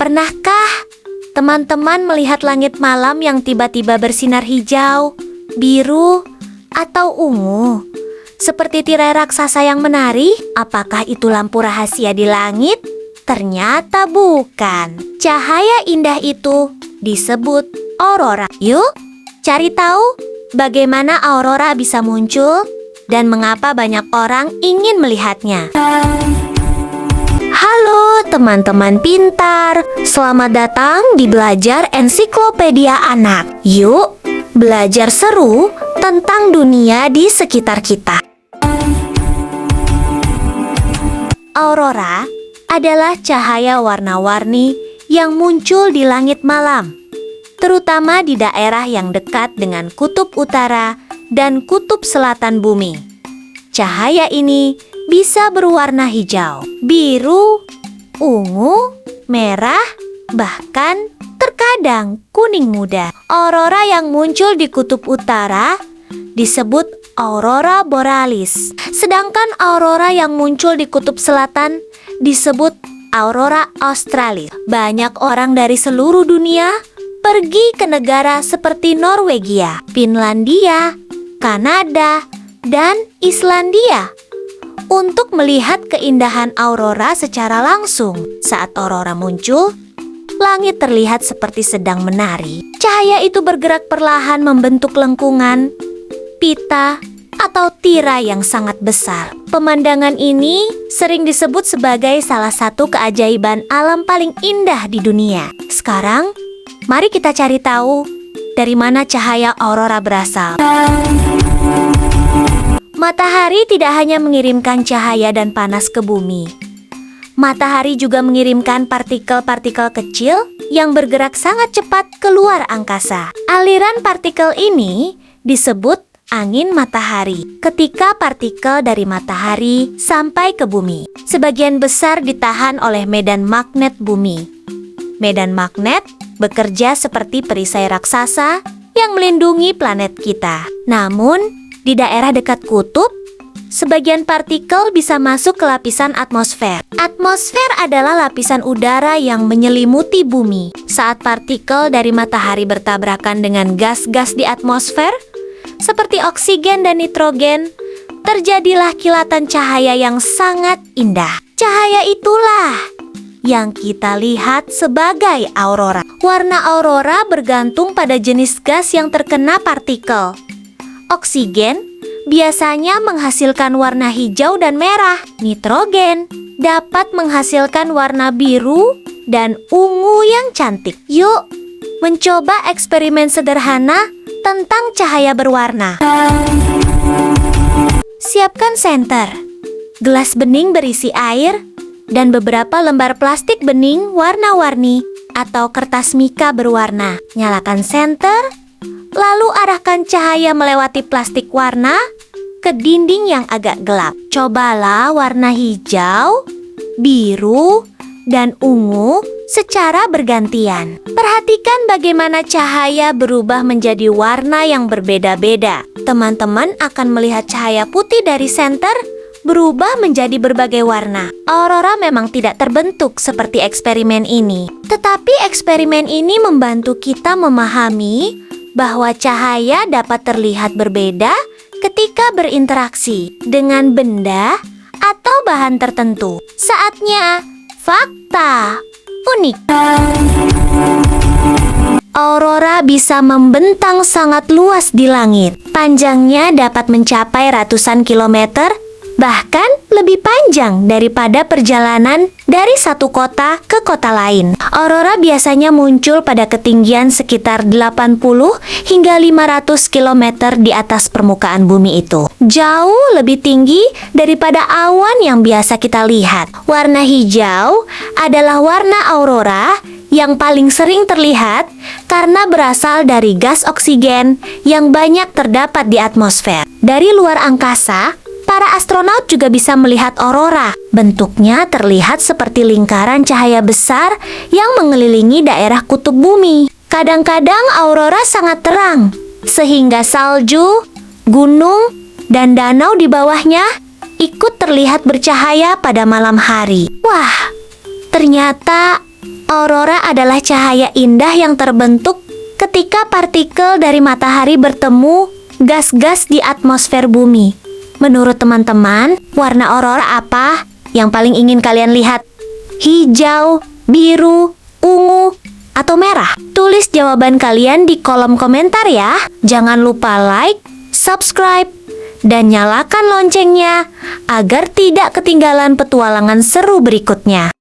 Pernahkah teman-teman melihat langit malam yang tiba-tiba bersinar hijau, biru, atau ungu? Seperti tirai raksasa yang menari? Apakah itu lampu rahasia di langit? Ternyata bukan. Cahaya indah itu disebut aurora. Yuk, cari tahu bagaimana aurora bisa muncul dan mengapa banyak orang ingin melihatnya. Halo teman-teman pintar, selamat datang di Belajar Ensiklopedia Anak. Yuk, belajar seru tentang dunia di sekitar kita. Aurora adalah cahaya warna-warni yang muncul di langit malam, terutama di daerah yang dekat dengan kutub utara dan kutub selatan bumi. Cahaya ini bisa berwarna hijau, biru, ungu, merah, bahkan terkadang kuning muda. Aurora yang muncul di kutub utara disebut aurora borealis, sedangkan aurora yang muncul di kutub selatan disebut aurora australis. Banyak orang dari seluruh dunia pergi ke negara seperti Norwegia, Finlandia, Kanada, dan Islandia untuk melihat keindahan aurora secara langsung. Saat aurora muncul, langit terlihat seperti sedang menari. Cahaya itu bergerak perlahan membentuk lengkungan, pita, atau tirai yang sangat besar. Pemandangan ini sering disebut sebagai salah satu keajaiban alam paling indah di dunia. Sekarang, mari kita cari tahu dari mana cahaya aurora berasal. Matahari tidak hanya mengirimkan cahaya dan panas ke bumi. Matahari juga mengirimkan partikel-partikel kecil yang bergerak sangat cepat keluar angkasa. Aliran partikel ini disebut angin matahari. Ketika partikel dari matahari sampai ke bumi, sebagian besar ditahan oleh medan magnet bumi. Medan magnet bekerja seperti perisai raksasa yang melindungi planet kita. Namun, di daerah dekat kutub, sebagian partikel bisa masuk ke lapisan atmosfer. Atmosfer adalah lapisan udara yang menyelimuti bumi. Saat partikel dari matahari bertabrakan dengan gas-gas di atmosfer, seperti oksigen dan nitrogen, terjadilah kilatan cahaya yang sangat indah. Cahaya itulah yang kita lihat sebagai aurora. Warna aurora bergantung pada jenis gas yang terkena partikel. Oksigen biasanya menghasilkan warna hijau dan merah. Nitrogen dapat menghasilkan warna biru dan ungu yang cantik. Yuk, mencoba eksperimen sederhana tentang cahaya berwarna. Siapkan senter, gelas bening berisi air, dan beberapa lembar plastik bening warna-warni atau kertas mika berwarna. Nyalakan senter, lalu arahkan cahaya melewati plastik warna ke dinding yang agak gelap. Cobalah warna hijau, biru, dan ungu secara bergantian. Perhatikan bagaimana cahaya berubah menjadi warna yang berbeda-beda. Teman-teman akan melihat cahaya putih dari senter berubah menjadi berbagai warna. Aurora memang tidak terbentuk seperti eksperimen ini, tetapi eksperimen ini membantu kita memahami bahwa cahaya dapat terlihat berbeda ketika berinteraksi dengan benda atau bahan tertentu. Saatnya fakta unik. Aurora bisa membentang sangat luas di langit. Panjangnya dapat mencapai ratusan kilometer, bahkan lebih panjang daripada perjalanan dari satu kota ke kota lain. Aurora biasanya muncul pada ketinggian sekitar 80 hingga 500 km di atas permukaan bumi itu. Jauh lebih tinggi daripada awan yang biasa kita lihat. Warna hijau adalah warna aurora yang paling sering terlihat karena berasal dari gas oksigen yang banyak terdapat di atmosfer. Dari luar angkasa, para astronaut juga bisa melihat aurora. Bentuknya terlihat seperti lingkaran cahaya besar yang mengelilingi daerah kutub bumi. Kadang-kadang aurora sangat terang, sehingga salju, gunung, dan danau di bawahnya ikut terlihat bercahaya pada malam hari. Wah, ternyata aurora adalah cahaya indah yang terbentuk ketika partikel dari matahari bertemu gas-gas di atmosfer bumi. Menurut teman-teman, warna aurora apa yang paling ingin kalian lihat? Hijau, biru, ungu, atau merah? Tulis jawaban kalian di kolom komentar ya. Jangan lupa like, subscribe, dan nyalakan loncengnya agar tidak ketinggalan petualangan seru berikutnya.